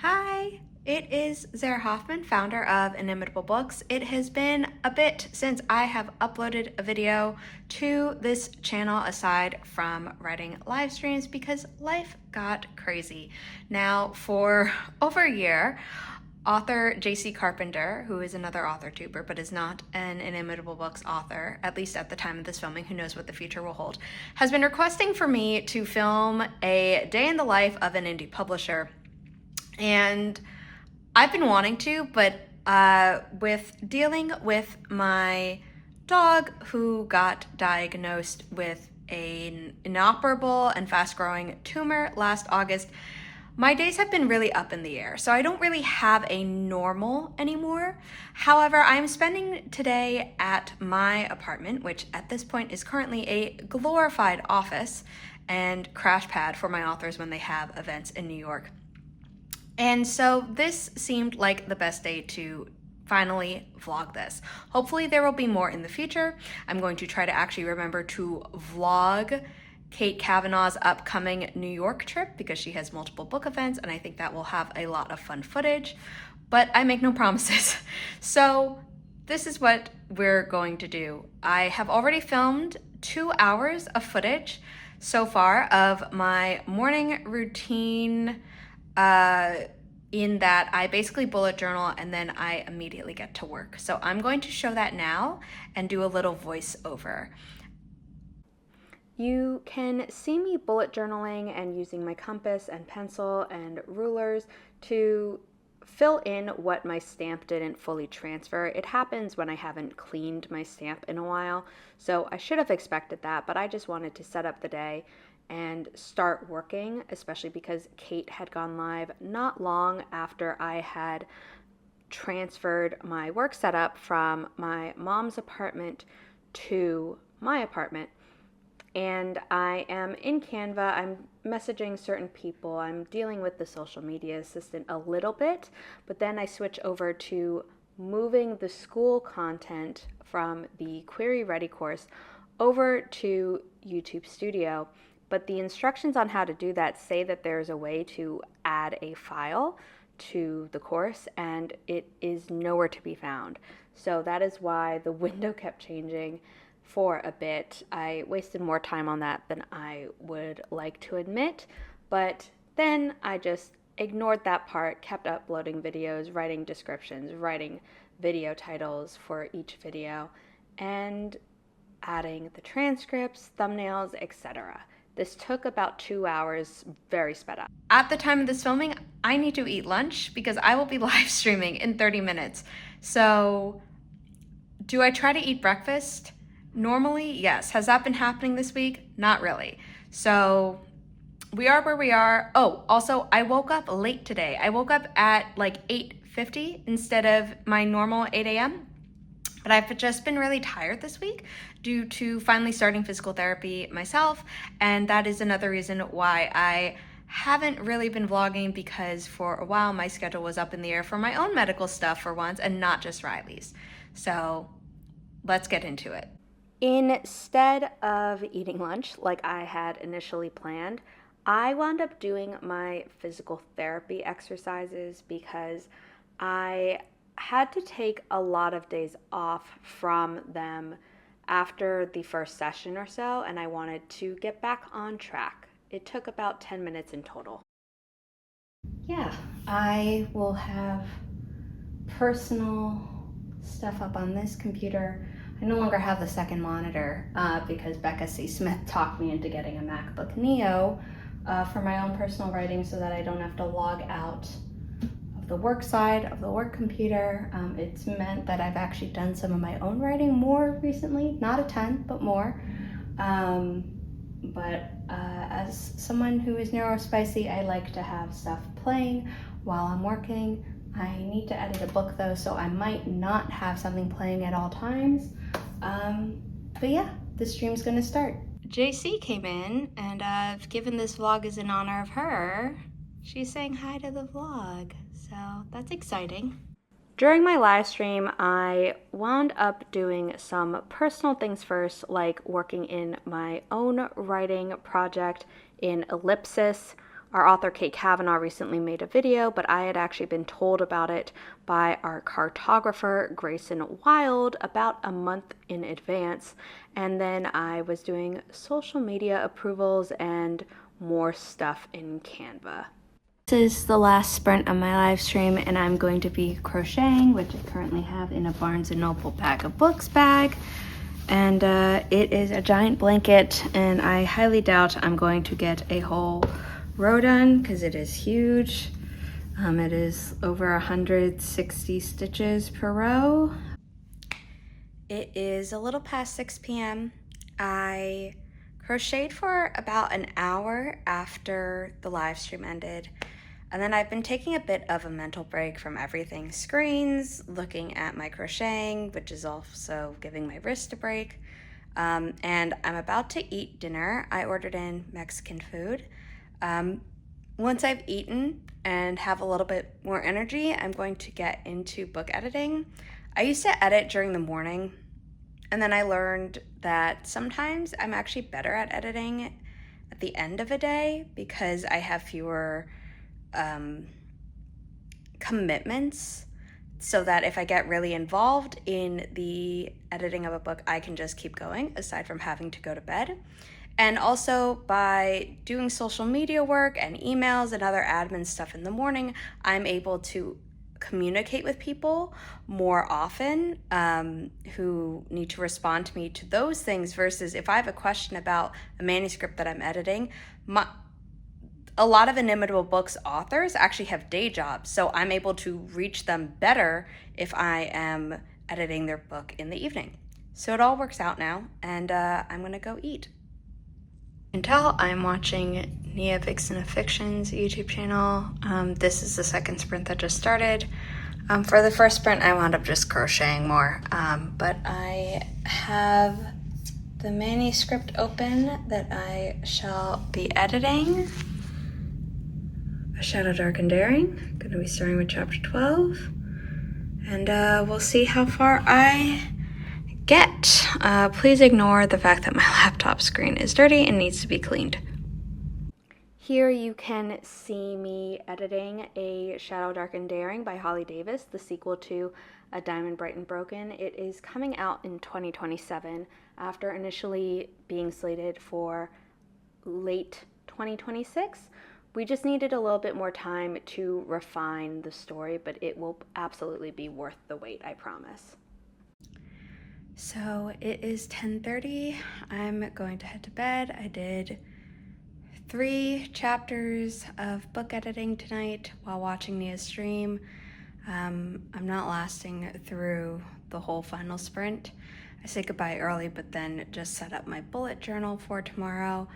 Hi, it is Zara Hoffman, founder of Inimitable Books. It has been a bit since I have uploaded a video to this channel aside from writing live streams because life got crazy. Now, for over a year, author J.C. Carpenter, who is another authortuber but is not an Inimitable Books author, at least at the time of this filming, who knows what the future will hold, has been requesting for me to film a day in the life of an indie publisher. And I've been wanting to, but with dealing with my dog who got diagnosed with an inoperable and fast-growing tumor last August, my days have been really up in the air, so I don't really have a normal anymore. However, I'm spending today at my apartment, which at this point is currently a glorified office and crash pad for my authors when they have events in New York. And so this seemed like the best day to finally vlog this. Hopefully there will be more in the future. I'm going to try to actually remember to vlog Kate Kavanaugh's upcoming New York trip because she has multiple book events and I think that will have a lot of fun footage, but I make no promises. So this is what we're going to do. I have already filmed 2 hours of footage so far of my morning routine, in that I basically bullet journal and then I immediately get to work. So I'm going to show that now and do a little voiceover. You can see me bullet journaling and using my compass and pencil and rulers to fill in what my stamp didn't fully transfer. It happens when I haven't cleaned my stamp in a while, so I should have expected that, but I just wanted to set up the day and start working, especially because Kate had gone live not long after I had transferred my work setup from my mom's apartment to my apartment. And I am in Canva, I'm messaging certain people, I'm dealing with the social media assistant a little bit, but then I switch over to moving the school content from the Query Ready course over to YouTube Studio. But the instructions on how to do that say that there's a way to add a file to the course and it is nowhere to be found. So that is why the window kept changing for a bit. I wasted more time on that than I would like to admit, but then I just ignored that part, kept uploading videos, writing descriptions, writing video titles for each video, and adding the transcripts, thumbnails, etc. This took about 2 hours, very sped up. At the time of this filming, I need to eat lunch because I will be live streaming in 30 minutes. So do I try to eat breakfast? Normally, yes. Has that been happening this week? Not really. So we are where we are. Oh, also, I woke up late today. I woke up at like 8:50 instead of my normal 8 a.m. But I've just been really tired this week due to finally starting physical therapy myself. And that is another reason why I haven't really been vlogging, because for a while my schedule was up in the air for my own medical stuff for once and not just Riley's. So let's get into it. Instead of eating lunch like I had initially planned, I wound up doing my physical therapy exercises because I had to take a lot of days off from them after the first session or so, and I wanted to get back on track. It took about 10 minutes in total. Yeah, I will have personal stuff up on this computer. I no longer have the second monitor because Becca C. Smith talked me into getting a MacBook Neo for my own personal writing so that I don't have to log out of the work side of the work computer. It's meant that I've actually done some of my own writing more recently, not a ton, but more. As someone who is neurospicy, I like to have stuff playing while I'm working. I need to edit a book though, so I might not have something playing at all times. But yeah, the stream's gonna start. JC came in, and I've given this vlog as in honor of her. She's saying hi to the vlog, so that's exciting. During my live stream, I wound up doing some personal things first, like working in my own writing project in Ellipsis, Our author Kate Kavanaugh recently made a video, but I had actually been told about it by our cartographer Grayson Wild about a month in advance, and then I was doing social media approvals and more stuff in Canva. This is the last sprint of my live stream, and I'm going to be crocheting, which I currently have in a Barnes & Noble bag of books bag. And it is a giant blanket, and I highly doubt I'm going to get a whole row done because it is huge. It is over 160 stitches per row. It is a little past 6 p.m. I crocheted for about an hour after the live stream ended. And then I've been taking a bit of a mental break from everything screens, looking at my crocheting, which is also giving my wrist a break. And I'm about to eat dinner. I ordered in Mexican food. Once I've eaten and have a little bit more energy, I'm going to get into book editing. I used to edit during the morning, and then I learned that sometimes I'm actually better at editing at the end of a day because I have fewer commitments, so that if I get really involved in the editing of a book, I can just keep going aside from having to go to bed. And also by doing social media work and emails and other admin stuff in the morning, I'm able to communicate with people more often who need to respond to me to those things, versus if I have a question about a manuscript that I'm editing, a lot of Inimitable Books authors actually have day jobs, so I'm able to reach them better if I am editing their book in the evening. So it all works out now, and I'm gonna go eat. You can tell I'm watching Nia Vixen of Fiction's YouTube channel. This is the second sprint that just started. For the first sprint, I wound up just crocheting more, but I have the manuscript open that I shall be editing. A Shadow Dark and Daring. I'm going to be starting with chapter 12, and we'll see how far I get. Please ignore the fact that my laptop screen is dirty and needs to be cleaned. Here you can see me editing A Shadow Dark and Daring by Holly Davis, the sequel to A Diamond Bright and Broken. It is coming out in 2027 after initially being slated for late 2026. We just needed a little bit more time to refine the story, but it will absolutely be worth the wait, I promise. So it is 10:30. I'm going to head to bed. I did 3 chapters of book editing tonight while watching Nia's stream. I'm not lasting through the whole final sprint. I say goodbye early, but then just set up my bullet journal for tomorrow,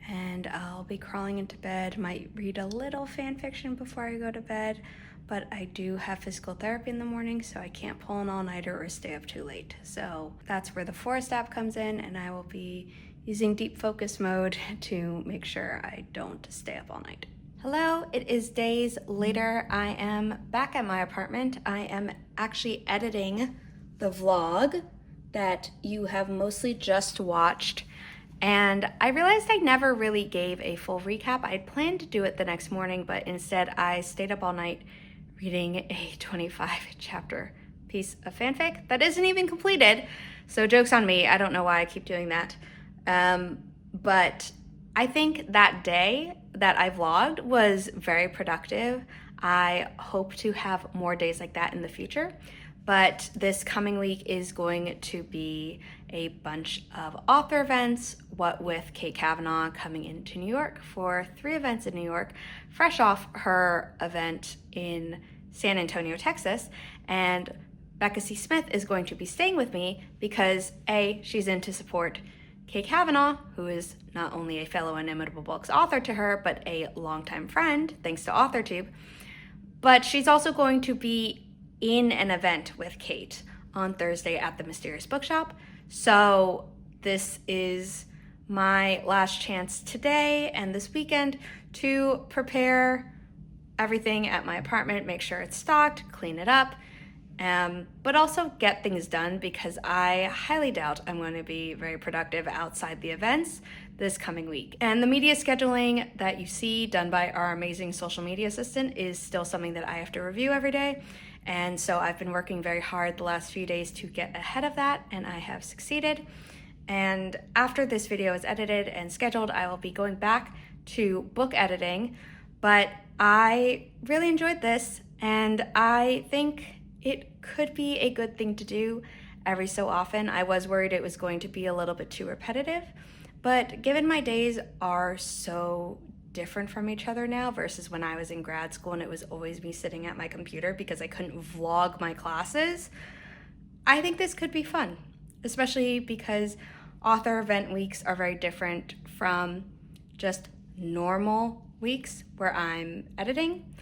and I'll be crawling into bed. Might read a little fan fiction before I go to bed, but I do have physical therapy in the morning, so I can't pull an all-nighter or stay up too late. So that's where the Forest app comes in, and I will be using deep focus mode to make sure I don't stay up all night. Hello, it is days later. I am back at my apartment. I am actually editing the vlog that you have mostly just watched. And I realized I never really gave a full recap. I had planned to do it the next morning, but instead I stayed up all night reading a 25 chapter piece of fanfic that isn't even completed. So joke's on me. I don't know why I keep doing that. But I think that day that I vlogged was very productive. I hope to have more days like that in the future. But this coming week is going to be a bunch of author events, what with Kate Kavanaugh coming into New York for 3 events in New York, fresh off her event in San Antonio, Texas. And Becca C. Smith is going to be staying with me because A, she's in to support Kate Kavanaugh, who is not only a fellow Inimitable Books author to her, but a longtime friend, thanks to authortube. But she's also going to be in an event with Kate on Thursday at the Mysterious Bookshop. So this is my last chance today and this weekend to prepare everything at my apartment, make sure it's stocked, clean it up, but also get things done, because I highly doubt I'm going to be very productive outside the events this coming week. And the media scheduling that you see done by our amazing social media assistant is still something that I have to review every day. And so I've been working very hard the last few days to get ahead of that, and I have succeeded. And after this video is edited and scheduled, I will be going back to book editing. But I really enjoyed this, and I think it could be a good thing to do every so often. I was worried it was going to be a little bit too repetitive, but given my days are so different from each other now versus when I was in grad school and it was always me sitting at my computer because I couldn't vlog my classes, I think this could be fun, especially because author event weeks are very different from just normal weeks where I'm editing,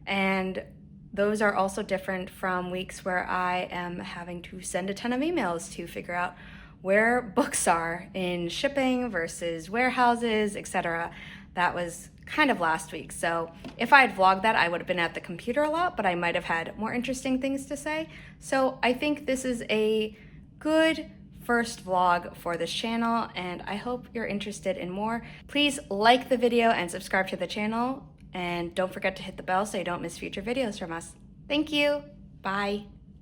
and those are also different from weeks where I am having to send a ton of emails to figure out where books are in shipping versus warehouses, etc. That was kind of last week. So if I had vlogged that, I would have been at the computer a lot, but I might have had more interesting things to say. So I think this is a good first vlog for this channel, and I hope you're interested in more. Please like the video and subscribe to the channel. And don't forget to hit the bell so you don't miss future videos from us. Thank you. Bye.